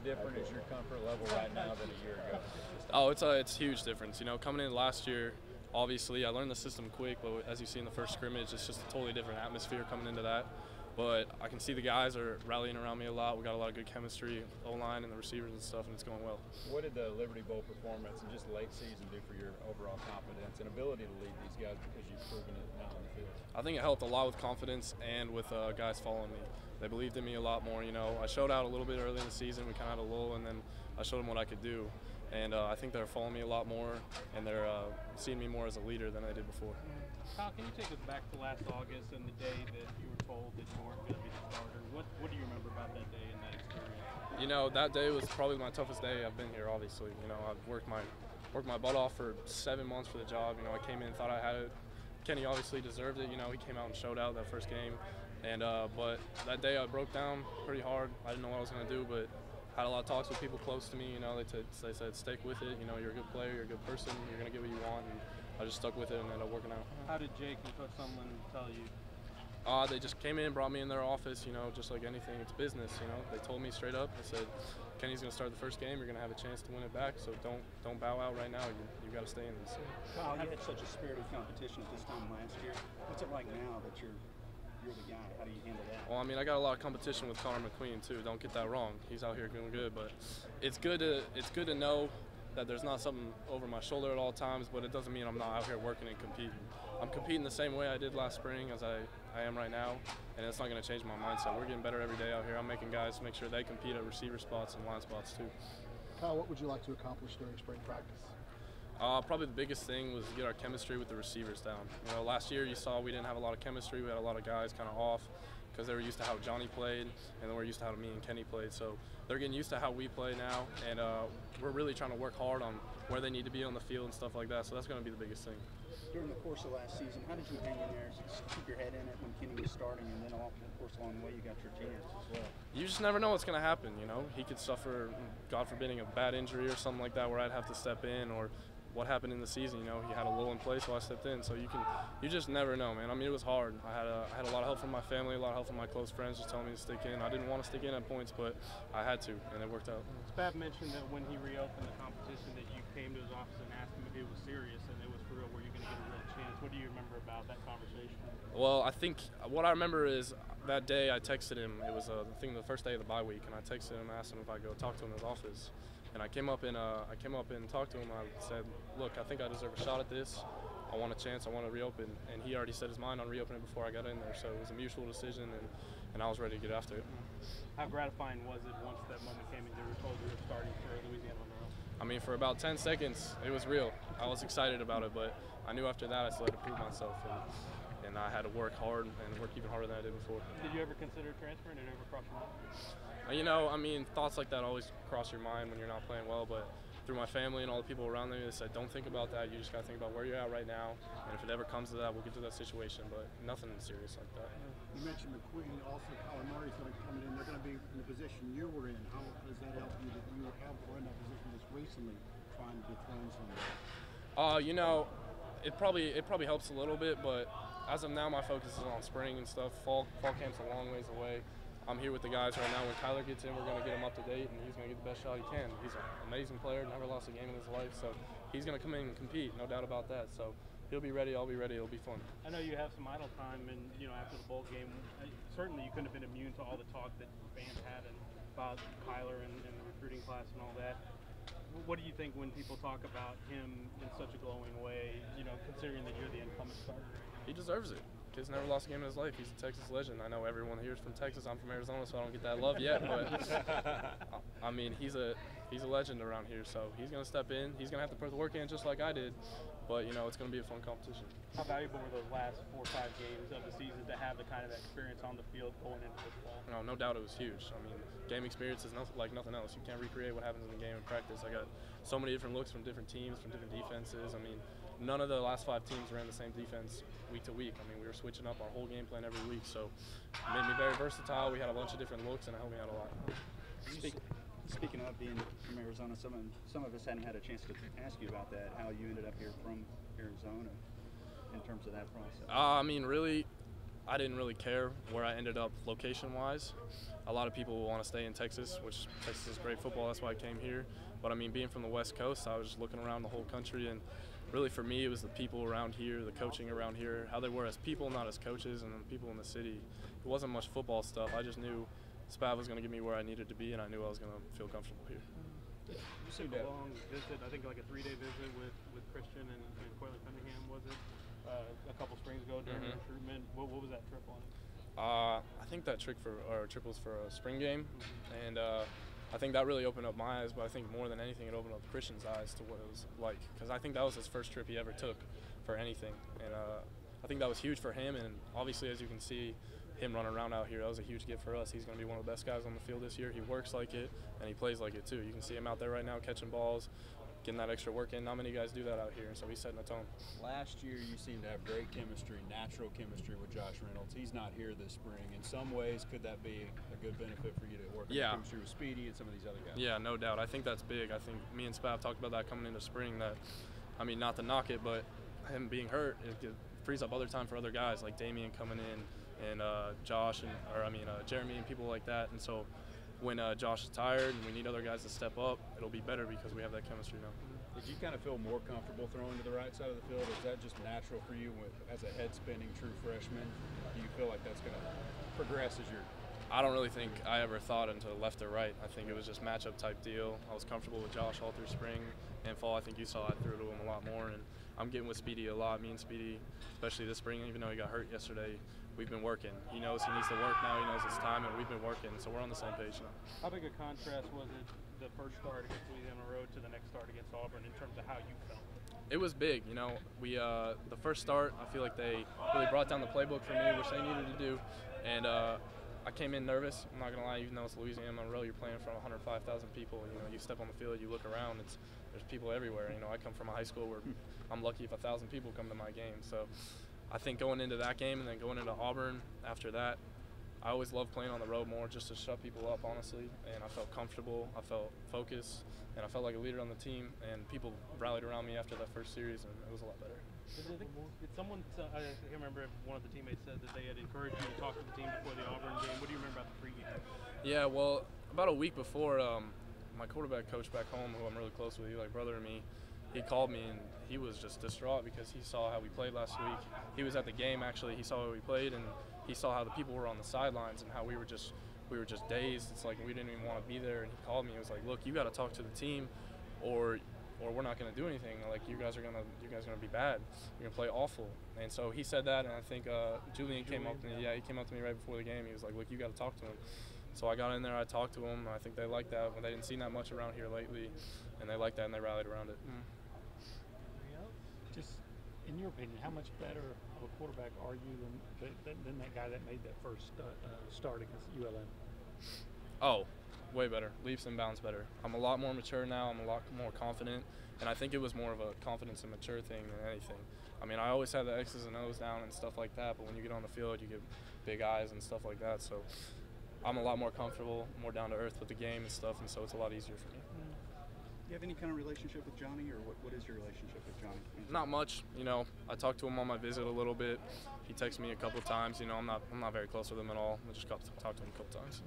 different is your comfort level right now than a year ago? Oh, it's a huge difference. You know, coming in last year, obviously I learned the system quick, but as you see in the first scrimmage, it's just a totally different atmosphere coming into that. But I can see the guys are rallying around me a lot. We got a lot of good chemistry, O-line and the receivers and stuff, and it's going well. What did the Liberty Bowl performance and just late season do for your overall confidence and ability to lead these guys because you've proven it now on the field? I think it helped a lot with confidence and with guys following me. They believed in me a lot more. You know, I showed out a little bit early in the season. We kind of had a lull, and then I showed them what I could do. And I think they're following me a lot more, and they're seeing me more as a leader than they did before. Kyle, can you take us back to last August and the day that you were told that you weren't going to be the starter? What do you remember about that day and that experience? You know, that day was probably my toughest day I've been here, obviously. You know, I've worked my butt off for 7 months for the job. You know, I came in, thought I had it. Kenny obviously deserved it. You know, he came out and showed out that first game. And but that day I broke down pretty hard. I didn't know what I was going to do, but had a lot of talks with people close to me. You know, they said, stick with it. You know, you're a good player, you're a good person, you're going to get what you want. And I just stuck with it and ended up working out. How did Jake and Coach Sumlin tell you? They just came in, brought me in their office, you know, just like anything, it's business, you know. They told me straight up, they said, Kenny's going to start the first game, you're going to have a chance to win it back, so don't bow out right now, you got to stay in this. Kyle, you had such a spirit of competition at this time last year. What's it like now that you're the guy? How do you handle that? Well, I mean, I got a lot of competition with Connor McQueen too, don't get that wrong. He's out here doing good, but it's good to know that there's not something over my shoulder at all times, but it doesn't mean I'm not out here working and competing. I'm competing the same way I did last spring as I am right now, and it's not going to change my mindset. We're getting better every day out here. I'm making guys make sure they compete at receiver spots and line spots too. Kyle, what would you like to accomplish during spring practice? Probably the biggest thing was to get our chemistry with the receivers down. You know, last year you saw we didn't have a lot of chemistry. We had a lot of guys kind of off because they were used to how Johnny played, and then we're used to how me and Kenny played. So they're getting used to how we play now, and we're really trying to work hard on where they need to be on the field and stuff like that. So that's going to be the biggest thing. During the course of last season, how did you hang in there, keep your head in it when Kenny was starting, and then of course along the way you got your chance as well? You just never know what's going to happen, you know. He could suffer, God forbidding, a bad injury or something like that where I'd have to step in, or what happened in the season, you know, he had a lull in play, so I stepped in. So you just never know, man. I mean, it was hard. I had a lot of help from my family, a lot of help from my close friends just telling me to stick in. I didn't want to stick in at points, but I had to, and it worked out. Spav mentioned that when he reopened the competition that you came to his office and asked him if it was serious and it was for real, were you going to get a real chance? What do you remember about that conversation? Well, I think what I remember is that day I texted him. It was the first day of the bye week, and I texted him, asked him if I could go talk to him in his office. And I came up and talked to him. I said, look, I think I deserve a shot at this. I want a chance. I want to reopen. And he already set his mind on reopening before I got in there. So it was a mutual decision, and I was ready to get after it. How gratifying was it once that moment came and you were told you were starting for Louisiana Monroe? I mean, for about 10 seconds, it was real. I was excited about it, but I knew after that I still had to prove myself. And I had to work hard and work even harder than I did before. Did you ever consider transferring? Did it ever cross your mind? You know, I mean, thoughts like that always cross your mind when you're not playing well, but through my family and all the people around me, they said, don't think about that. You just got to think about where you're at right now, and if it ever comes to that, we'll get to that situation, but nothing serious like that. You mentioned McQueen, also Kyler Murray's going to come in. They're going to be in the position you were in. How does that help you that you were in that position just recently trying to dethrone somebody? You know, it probably helps a little bit, but as of now, my focus is on spring and stuff. Fall camp's a long ways away. I'm here with the guys right now. When Kyler gets in, we're going to get him up to date, and he's going to get the best shot he can. He's an amazing player, never lost a game in his life, so he's going to come in and compete, no doubt about that. So he'll be ready, I'll be ready, it'll be fun. I know you have some idle time, and after the bowl game, certainly you couldn't have been immune to all the talk that fans had about Kyler and the recruiting class and all that. What do you think when people talk about him in such a glowing way, considering that you're the incoming starter? He deserves it. Kid's never lost a game in his life. He's a Texas legend. I know everyone here is from Texas. I'm from Arizona, so I don't get that love yet. But I mean, he's a legend around here. So he's gonna step in. He's gonna have to put the work in just like I did. But it's gonna be a fun competition. How valuable were those last 4 or 5 games of the season to have the kind of experience on the field going into this fall? No doubt it was huge. I mean, game experience is like nothing else. You can't recreate what happens in the game in practice. I got so many different looks from different teams, from different defenses. I mean, none of the last 5 teams ran the same defense week to week. I mean, we were switching up our whole game plan every week, so it made me very versatile. We had a bunch of different looks, and it helped me out a lot. Speaking of being from Arizona, some of us hadn't had a chance to ask you about that, how you ended up here from Arizona in terms of that process. I mean, really, I didn't really care where I ended up location-wise. A lot of people want to stay in Texas, which Texas is great football. That's why I came here. But I mean, being from the West Coast, I was just looking around the whole country, and really for me, it was the people around here, the coaching around here, how they were as people, not as coaches, and the people in the city. It wasn't much football stuff. I just knew SPAV was going to get me where I needed to be, and I knew I was going to feel comfortable here. You took a long visit, I think like a 3-day visit with Christian and Coylin Cunningham, was it? A couple springs ago during recruitment. What was that trip on? I think that trip was for a spring game, and I think that really opened up my eyes, but I think more than anything it opened up Christian's eyes to what it was like, because I think that was his first trip he ever took for anything, and I think that was huge for him, and obviously as you can see him running around out here, that was a huge gift for us. He's going to be one of the best guys on the field this year. He works like it, and he plays like it too. You can see him out there right now catching balls, getting that extra work in. Not many guys do that out here, and so he's setting a tone. Last year, you seemed to have great chemistry, natural chemistry with Josh Reynolds. He's not here this spring. In some ways, could that be a good benefit for you to work on chemistry with Speedy and some of these other guys? Yeah, no doubt. I think that's big. I think me and SPAV talked about that coming into spring, that, I mean, not to knock it, but him being hurt, it frees up other time for other guys like Damian coming in and Josh, Jeremy and people like that. And so when Josh is tired and we need other guys to step up, it'll be better because we have that chemistry now. Did you kind of feel more comfortable throwing to the right side of the field? Is that just natural for you as a head-spinning true freshman? Do you feel like that's going to progress as you're... I don't really think I ever thought into left or right. I think it was just matchup type deal. I was comfortable with Josh all through spring and fall. I think you saw I threw to him a lot more, and I'm getting with Speedy a lot. Me and Speedy, especially this spring, even though he got hurt yesterday, we've been working. He knows he needs to work now. He knows it's time, and we've been working, so we're on the same page now. How big a contrast was it, the first start against Louisiana Road to the next start against Auburn, in terms of how you felt? It was big. You know, the first start, I feel like they really brought down the playbook for me, which they needed to do, and I came in nervous. I'm not gonna lie, even though it's Louisiana Monroe, you're playing in front of 105,000 people. You know, you step on the field, you look around, there's people everywhere. You know, I come from a high school where I'm lucky if 1,000 people come to my game. So I think going into that game and then going into Auburn after that, I always love playing on the road more, just to shut people up, honestly. And I felt comfortable, I felt focused, and I felt like a leader on the team. And people rallied around me after that first series, and it was a lot better. Did someone, I can't remember if one of the teammates said that they had encouraged you to talk to the team before the Auburn game. What do you remember about the pregame? Yeah, well, about a week before, my quarterback coach back home, who I'm really close with, he's like brother to me, he called me and he was just distraught because he saw how we played last week. He was at the game, actually. He saw how we played, and he saw how the people were on the sidelines and how we were just dazed. It's like we didn't even want to be there. And he called me. He was like, "Look, you got to talk to the team, or we're not going to do anything. Like you guys are gonna be bad. You're gonna play awful." And so he said that, and I think Julian came up to me. Yeah, he came up to me right before the game. He was like, "Look, you got to talk to him." So I got in there, I talked to him. I think they liked that. They didn't see that much around here lately, and they liked that, and they rallied around it. Just in your opinion, how much better of a quarterback are you than that guy that made that first start against ULM? Oh, way better. Leaps and bounds better. I'm a lot more mature now. I'm a lot more confident, and I think it was more of a confidence and mature thing than anything. I mean, I always had the X's and O's down and stuff like that, but when you get on the field, you get big eyes and stuff like that. So I'm a lot more comfortable, more down to earth with the game and stuff, and so it's a lot easier for me. Do you have any kind of relationship with Johnny, or what is your relationship with Johnny? Not much. You know, I talked to him on my visit a little bit. He texted me a couple of times. You know, I'm not very close with him at all. I just got to talk to him a couple times.